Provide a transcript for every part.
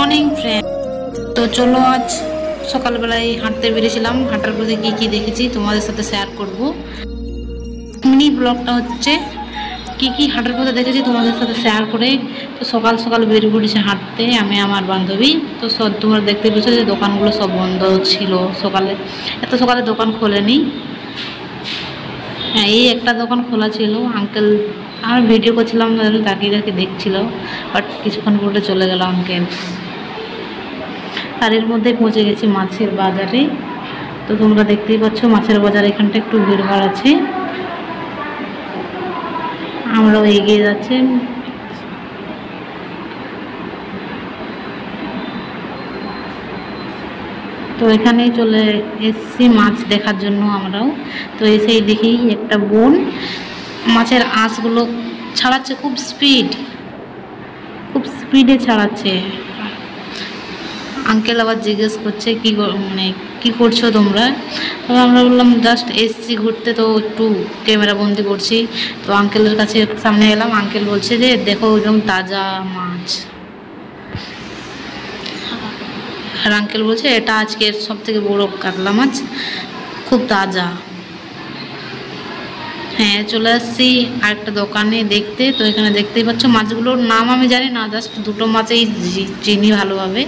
Morning friend. তো চলো আজ সকালবেলায় হাঁটতে বেরিয়েছিলাম, হাঁটার পথে কি কি দেখেছি তোমাদের সাথে শেয়ার করব। মিনি ব্লগটা হচ্ছে কি কি হাঁটার পথে দেখেছি তোমাদের সাথে শেয়ার করে। তো সকাল সকাল বেরিয়ে পড়েছে হাঁটতে আমি আমার বান্ধবী। তো সব তোমরা দেখতে পেয়েছো যে দোকানগুলো সব বন্ধ ছিল সকালে, এত সকালে দোকান খোলেনি। হ্যাঁ, এই একটা দোকান খোলা ছিল। আঙ্কেল আর ভিডিও করছিলাম, তাকিয়ে তাকিয়ে দেখছিল, বাট কিছুক্ষণ পরে চলে গেল আঙ্কেল। আর এর মধ্যে পৌঁছে গেছি মাছের বাজারে। তো তোমরা দেখতেই পাচ্ছ মাছের বাজার এখানটা একটু ভিড়ভাড় আছে, আমরাও এগিয়ে যাচ্ছি। তো এখানেই চলে এসেছি মাছ দেখার জন্য আমরাও। তো এসেই দেখি একটা বোন মাছের আঁশগুলো ছাড়াচ্ছে, খুব স্পিডে ছাড়াচ্ছে। আঙ্কেল আবার জিজ্ঞেস করছে কি করছো তোমরা। তো আমরা বললাম জাস্ট এসছি ঘুরতে, তো একটু ক্যামেরা বন্দি করছি। তো আঙ্কেলের কাছে সামনে এলাম, আঙ্কেল বলছে যে দেখো একদম তাজা মাছ। আর আঙ্কেল বলছে এটা আজকের সব থেকে বড় কাতলা মাছ, খুব তাজা। হ্যাঁ, চলে আসছি আরেকটা দোকানে দেখতে। তো এখানে দেখতেই পাচ্ছ মাছগুলোর নাম আমি জানি না, জাস্ট দুটো মাছেই চিনি ভালোভাবে,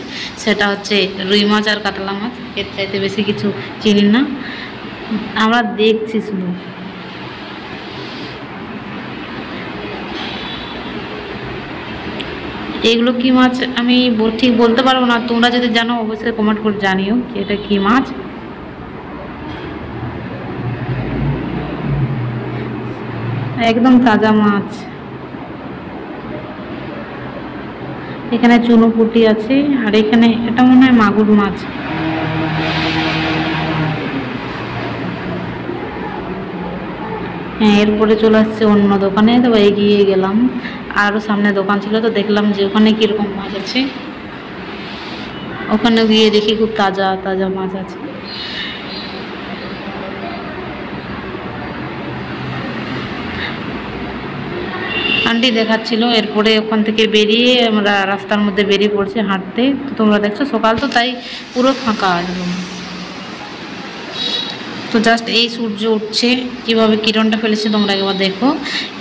সেটা হচ্ছে রুই মাছ আর কাতলা মাছ। এর চাইতে বেশি কিছু চিনি না, আমরা দেখছি শুধু। এগুলো কি মাছ আমি ঠিক বলতে পারবো না, তোমরা যদি জানো অবশ্যই কমেন্ট করে জানিও যে এটা কি মাছ। একদম তাজা মাছ। এখানে চুনোপুঁটি আছে, আর এখানে এটা মনে হয় মাগুর মাছ। হ্যাঁ, এরপরে চলে আসছে অন্য দোকানে। তো এগিয়ে গেলাম, আরও সামনে দোকান ছিল, তো দেখলাম যে ওখানে কীরকম মাছ আছে। ওখানে গিয়ে দেখি খুব তাজা তাজা মাছ আছে। আন্টি দেখাচ্ছিল। এরপরে ওখান থেকে বেরিয়ে আমরা রাস্তার মধ্যে বেরিয়ে পড়ছি হাঁটতে। তো তোমরা দেখছো সকাল তো, তাই পুরো ফাঁকা একদম। তো জাস্ট এই সূর্য উঠছে, কীভাবে কিরণটা ফেলেছে তোমরা একবার দেখো।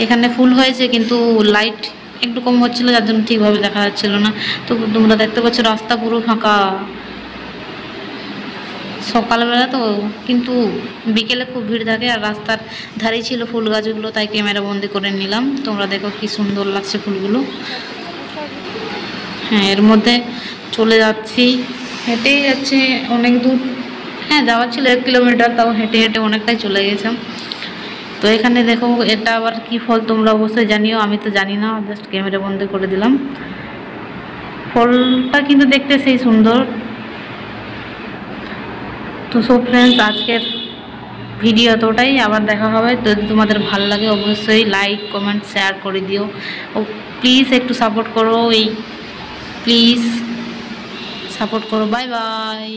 এখানে ফুল হয়েছে কিন্তু লাইট একটু কম হচ্ছিলো, যার জন্য ঠিকভাবে দেখা যাচ্ছিল না। তো তোমরা দেখতে পাচ্ছ রাস্তা পুরো ফাঁকা। সকালবেলা তো, কিন্তু বিকেলে খুব ভিড় থাকে। আর রাস্তার ধারেই ছিল ফুল গাছগুলো, তাই ক্যামেরা বন্দি করে নিলাম। তোমরা দেখো কি সুন্দর লাগছে ফুলগুলো। হ্যাঁ, এর মধ্যে চলে যাচ্ছি, হেঁটেই যাচ্ছে অনেক দূর। হ্যাঁ, যাওয়ার ছিল 1 কিলোমিটার, তাও হেঁটে হেঁটে অনেকটাই চলে গেছিলাম। তো এখানে দেখো এটা আবার কি ফল তোমরা অবশ্যই জানিও, আমি তো জানি না, জাস্ট ক্যামেরা বন্দি করে দিলাম। ফলটা কিন্তু দেখতে সেই সুন্দর। তো সব ফ্রেন্ডস, আজকের ভিডিও এতটাই। আবার দেখা হবে। যদি তোমাদের ভালো লাগে অবশ্যই লাইক কমেন্ট শেয়ার করে দিও। ও প্লিজ একটু সাপোর্ট করো, প্লিজ সাপোর্ট করো। Bye bye.